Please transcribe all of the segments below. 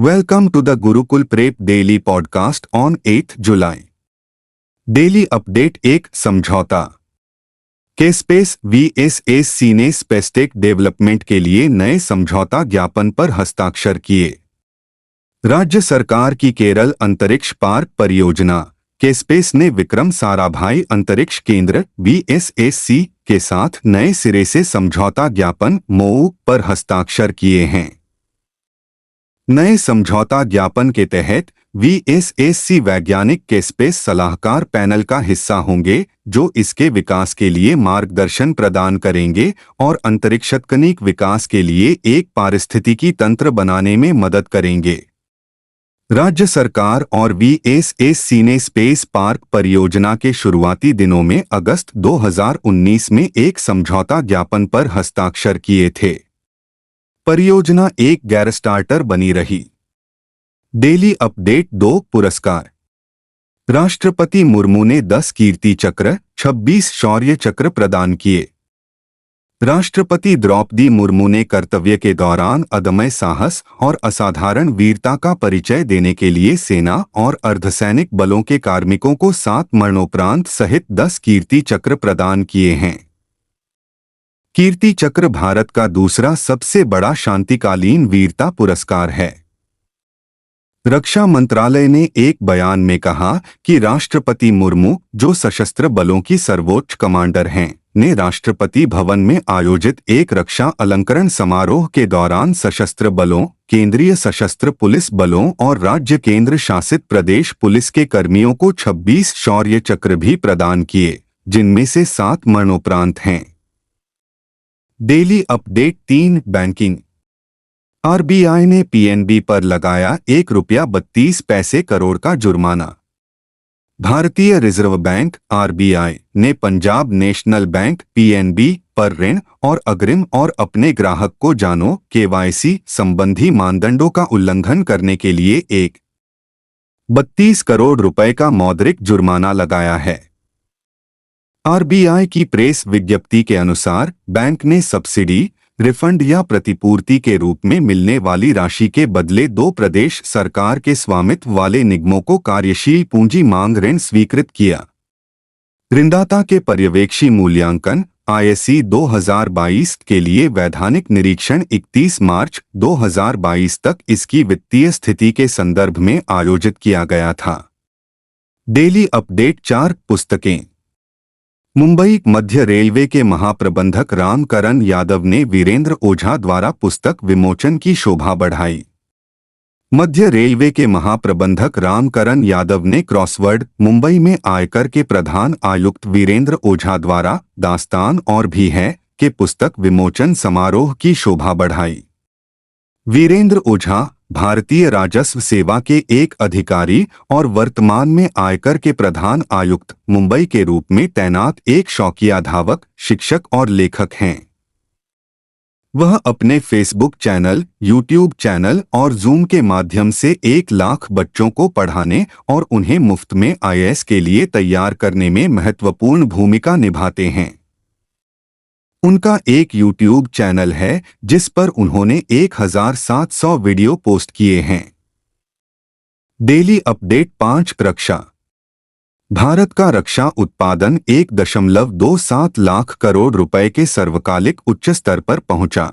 Welcome to the Gurukul Prep Daily Podcast on 8th July. Daily update एक समझौता केस्पेस VSSC ने spacetech development के लिए नए समझौता ज्ञापन पर हस्ताक्षर किए। राज्य सरकार की केरल अंतरिक्ष पार्क परियोजना केस्पेस ने विक्रम साराभाई अंतरिक्ष केंद्र वीएसएससी के साथ नए सिरे से समझौता ज्ञापन MOU पर हस्ताक्षर किए हैं। नए समझौता ज्ञापन के तहत वीएसएससी वैज्ञानिक केस्पेस सलाहकार पैनल का हिस्सा होंगे, जो इसके विकास के लिए मार्गदर्शन प्रदान करेंगे और अंतरिक्ष तकनीक विकास के लिए एक पारिस्थितिकी तंत्र बनाने में मदद करेंगे। राज्य सरकार और वीएसएससी ने स्पेस पार्क परियोजना के शुरुआती दिनों में अगस्त 2019 में एक समझौता ज्ञापन पर हस्ताक्षर किए थे। परियोजना एक गैर स्टार्टर बनी रही। डेली अपडेट 2 पुरस्कार। राष्ट्रपति मुर्मू ने 10 कीर्ति चक्र, 26 शौर्य चक्र प्रदान किए। राष्ट्रपति द्रौपदी मुर्मू ने कर्तव्य के दौरान अदम्य साहस और असाधारण वीरता का परिचय देने के लिए सेना और अर्धसैनिक बलों के कार्मिकों को 7 मरणोपरांत सहित 10 कीर्ति चक्र प्रदान किए हैं। कीर्ति चक्र भारत का दूसरा सबसे बड़ा शांतिकालीन वीरता पुरस्कार है। रक्षा मंत्रालय ने एक बयान में कहा कि राष्ट्रपति मुर्मू, जो सशस्त्र बलों की सर्वोच्च कमांडर हैं, ने राष्ट्रपति भवन में आयोजित एक रक्षा अलंकरण समारोह के दौरान सशस्त्र बलों, केंद्रीय सशस्त्र पुलिस बलों और राज्य केंद्र शासित प्रदेश पुलिस के कर्मियों को 26 शौर्य चक्र भी प्रदान किए, जिनमें से 7 मरणोपरांत हैं। Daily update 3 banking. आरबीआई ने पीएनबी पर लगाया ₹1.32 करोड़ का जुर्माना। भारतीय रिजर्व बैंक आरबीआई ने पंजाब नेशनल बैंक पीएनबी पर ऋण और अग्रिम और अपने ग्राहक को जानो केवाईसी संबंधी मानदंडों का उल्लंघन करने के लिए ₹32 करोड़ का मौद्रिक जुर्माना लगाया है। आरबीआई की प्रेस विज्ञप्ति के अनुसार बैंक ने सब्सिडी, रिफंड या प्रतिपूर्ति के रूप में मिलने वाली राशि के बदले 2 प्रदेश सरकार के स्वामित्व वाले निगमों को कार्यशील पूंजी मांग ऋण स्वीकृत किया। ऋणदाता के पर्यवेक्षी मूल्यांकन ISE 2022 के लिए वैधानिक निरीक्षण 31 मार्च 2022 तक इसकी वित्तीय स्थिति के संदर्भ में आयोजित किया गया था। डेली अपडेट 4 पुस्तकें। मुंबई मध्य रेलवे के महाप्रबंधक रामकरण यादव ने वीरेंद्र ओझा द्वारा पुस्तक विमोचन की शोभा बढ़ाई। मध्य रेलवे के महाप्रबंधक रामकरण यादव ने क्रॉसवर्ड मुंबई में आयकर के प्रधान आयुक्त वीरेंद्र ओझा द्वारा दास्तान और भी है के पुस्तक विमोचन समारोह की शोभा बढ़ाई। वीरेंद्र ओझा भारतीय राजस्व सेवा के एक अधिकारी और वर्तमान में आयकर के प्रधान आयुक्त मुंबई के रूप में तैनात एक शौकिया धावक, शिक्षक और लेखक हैं। वह अपने फेसबुक चैनल, यूट्यूब चैनल और जूम के माध्यम से 1 लाख बच्चों को पढ़ाने और उन्हें मुफ्त में IAS के लिए तैयार करने में महत्वपूर्ण भूमिका निभाते हैं। उनका एक यूट्यूब चैनल है जिस पर उन्होंने 1700 वीडियो पोस्ट किए हैं। डेली अपडेट 5 रक्षा। भारत का रक्षा उत्पादन 1.27 लाख करोड़ रुपए के सर्वकालिक उच्च स्तर पर पहुंचा।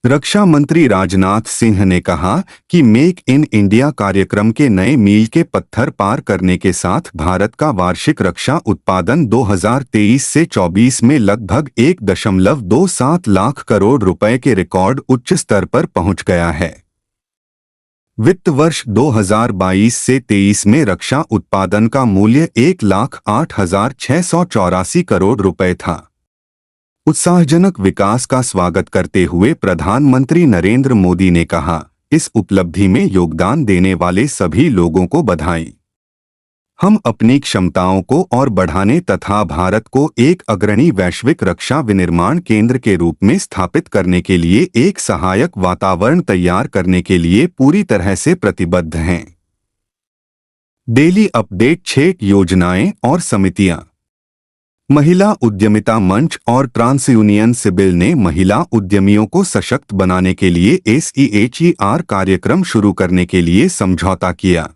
रक्षा मंत्री राजनाथ सिंह ने कहा कि मेक इन इंडिया कार्यक्रम के नए मील के पत्थर पार करने के साथ भारत का वार्षिक रक्षा उत्पादन 2023 से 24 में लगभग 1.27 लाख करोड़ रुपए के रिकॉर्ड उच्च स्तर पर पहुंच गया है। वित्त वर्ष 2022 से 23 में रक्षा उत्पादन का मूल्य 1,08,684 करोड़ रुपए था। उत्साहजनक विकास का स्वागत करते हुए प्रधानमंत्री नरेंद्र मोदी ने कहा, इस उपलब्धि में योगदान देने वाले सभी लोगों को बधाई। हम अपनी क्षमताओं को और बढ़ाने तथा भारत को एक अग्रणी वैश्विक रक्षा विनिर्माण केंद्र के रूप में स्थापित करने के लिए एक सहायक वातावरण तैयार करने के लिए पूरी तरह से प्रतिबद्ध हैं। डेली अपडेट 6 योजनाएं और समितियां। महिला उद्यमिता मंच और ट्रांस यूनियन सिबिल ने महिला उद्यमियों को सशक्त बनाने के लिए SEHER कार्यक्रम शुरू करने के लिए समझौता किया।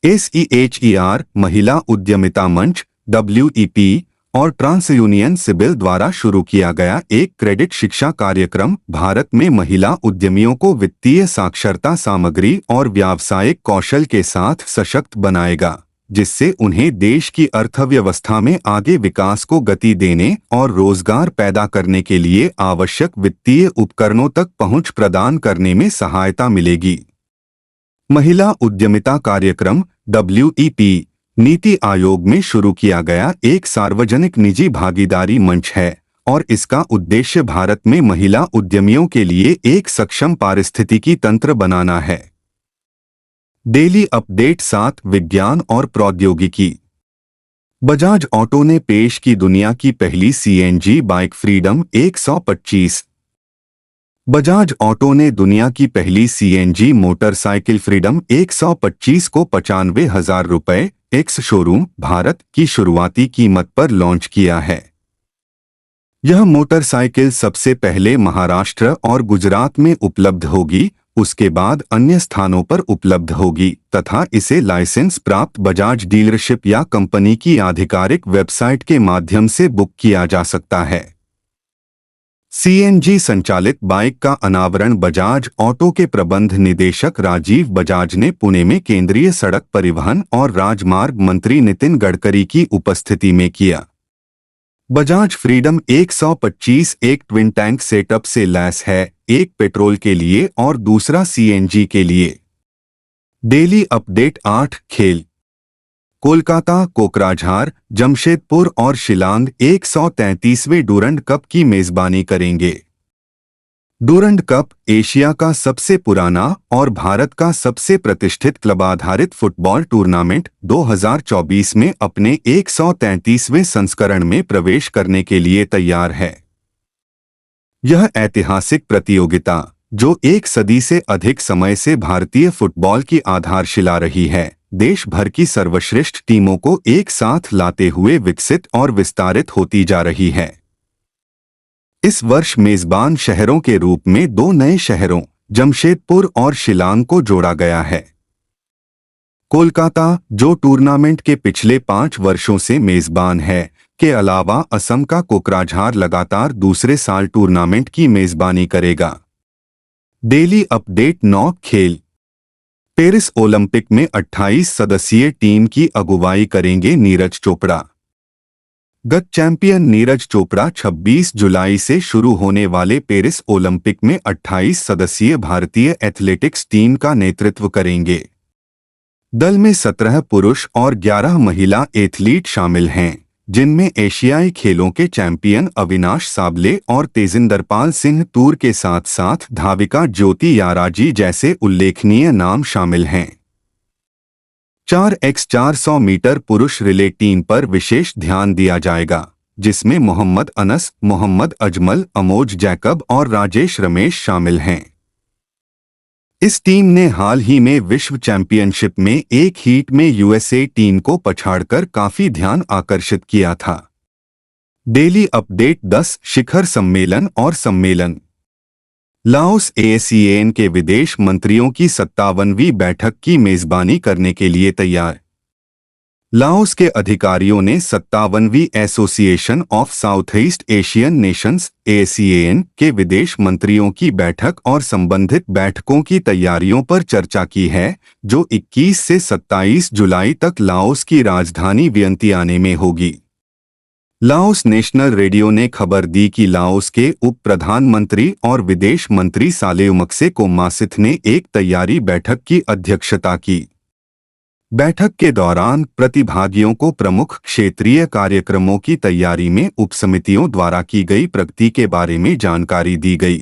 SEHER महिला उद्यमिता मंच WEP और ट्रांस यूनियन सिबिल द्वारा शुरू किया गया एक क्रेडिट शिक्षा कार्यक्रम भारत में महिला उद्यमियों को वित्तीय साक्षरता सामग्री और व्यावसायिक कौशल के साथ सशक्त बनाएगा, जिससे उन्हें देश की अर्थव्यवस्था में आगे विकास को गति देने और रोजगार पैदा करने के लिए आवश्यक वित्तीय उपकरणों तक पहुंच प्रदान करने में सहायता मिलेगी। महिला उद्यमिता कार्यक्रम WEP नीति आयोग में शुरू किया गया एक सार्वजनिक निजी भागीदारी मंच है और इसका उद्देश्य भारत में महिला उद्यमियों के लिए एक सक्षम पारिस्थितिकी तंत्र बनाना है। डेली अपडेट 7 विज्ञान और प्रौद्योगिकी। बजाज ऑटो ने पेश की दुनिया की पहली CNG bike freedom 125। Bajaj auto ने दुनिया की पहली CNG मोटरसाइकिल फ्रीडम 125 को 95,000 रुपये एक्स शोरूम भारत की शुरुआती कीमत पर लॉन्च किया है। यह मोटरसाइकिल सबसे पहले महाराष्ट्र और गुजरात में उपलब्ध होगी, उसके बाद अन्य स्थानों पर उपलब्ध होगी तथा इसे लाइसेंस प्राप्त बजाज डीलरशिप या कंपनी की आधिकारिक वेबसाइट के माध्यम से बुक किया जा सकता है। CNG संचालित बाइक का अनावरण बजाज ऑटो के प्रबंध निदेशक राजीव बजाज ने पुणे में केंद्रीय सड़क परिवहन और राजमार्ग मंत्री नितिन गडकरी की उपस्थिति में किया। बजाज फ्रीडम 125 एक ट्विन टैंक सेटअप से लैस है, एक पेट्रोल के लिए और दूसरा CNG के लिए। डेली अपडेट 8 खेल। कोलकाता, कोकराझार, जमशेदपुर और शिलांग 133वें डूरंड कप की मेजबानी करेंगे। डूरंड कप एशिया का सबसे पुराना और भारत का सबसे प्रतिष्ठित क्लब आधारित फुटबॉल टूर्नामेंट 2024 में अपने 133वें संस्करण में प्रवेश करने के लिए तैयार है। यह ऐतिहासिक प्रतियोगिता, जो एक सदी से अधिक समय से भारतीय फुटबॉल की आधारशिला रही है, देश भर की सर्वश्रेष्ठ टीमों को एक साथ लाते हुए विकसित और विस्तारित होती जा रही है। इस वर्ष मेजबान शहरों के रूप में 2 नए शहरों जमशेदपुर और शिलांग को जोड़ा गया है। कोलकाता, जो टूर्नामेंट के पिछले 5 वर्षों से मेजबान है, के अलावा असम का कोकराझार लगातार दूसरे साल टूर्नामेंट की मेजबानी करेगा। डेली अपडेट 9 खेल। पेरिस ओलंपिक में 28 सदस्यीय टीम की अगुवाई करेंगे नीरज चोपड़ा। गत चैंपियन नीरज चोपड़ा 26 जुलाई से शुरू होने वाले पेरिस ओलंपिक में 28 सदस्यीय भारतीय एथलेटिक्स टीम का नेतृत्व करेंगे। दल में 17 पुरुष और 11 महिला एथलीट शामिल हैं, जिनमें एशियाई खेलों के चैंपियन अविनाश साबले और तेजिंदरपाल सिंह तूर के साथ साथ धाविका ज्योति याराजी जैसे उल्लेखनीय नाम शामिल हैं। 4x400 मीटर पुरुष रिले टीम पर विशेष ध्यान दिया जाएगा, जिसमें मोहम्मद अनस, मोहम्मद अजमल, अमोज जैकब और राजेश रमेश शामिल हैं। इस टीम ने हाल ही में विश्व चैंपियनशिप में एक हीट में USA टीम को पछाड़कर काफी ध्यान आकर्षित किया था। डेली अपडेट 10 शिखर सम्मेलन और सम्मेलन। लाओस ASEAN के विदेश मंत्रियों की 57वीं बैठक की मेजबानी करने के लिए तैयार। लाओस के अधिकारियों ने 57वीं association of south east Asian nations ASEAN के विदेश मंत्रियों की बैठक और संबंधित बैठकों की तैयारियों पर चर्चा की है, जो 21 से 27 जुलाई तक लाओस की राजधानी वियंतियाने में होगी। लाओस नेशनल रेडियो ने खबर दी कि लाओस के उप प्रधानमंत्री और विदेश मंत्री सालेउमक्से कोमासिथ ने एक तैयारी बैठक की अध्यक्षता की। बैठक के दौरान प्रतिभागियों को प्रमुख क्षेत्रीय कार्यक्रमों की तैयारी में उपसमितियों द्वारा की गई प्रगति के बारे में जानकारी दी गई।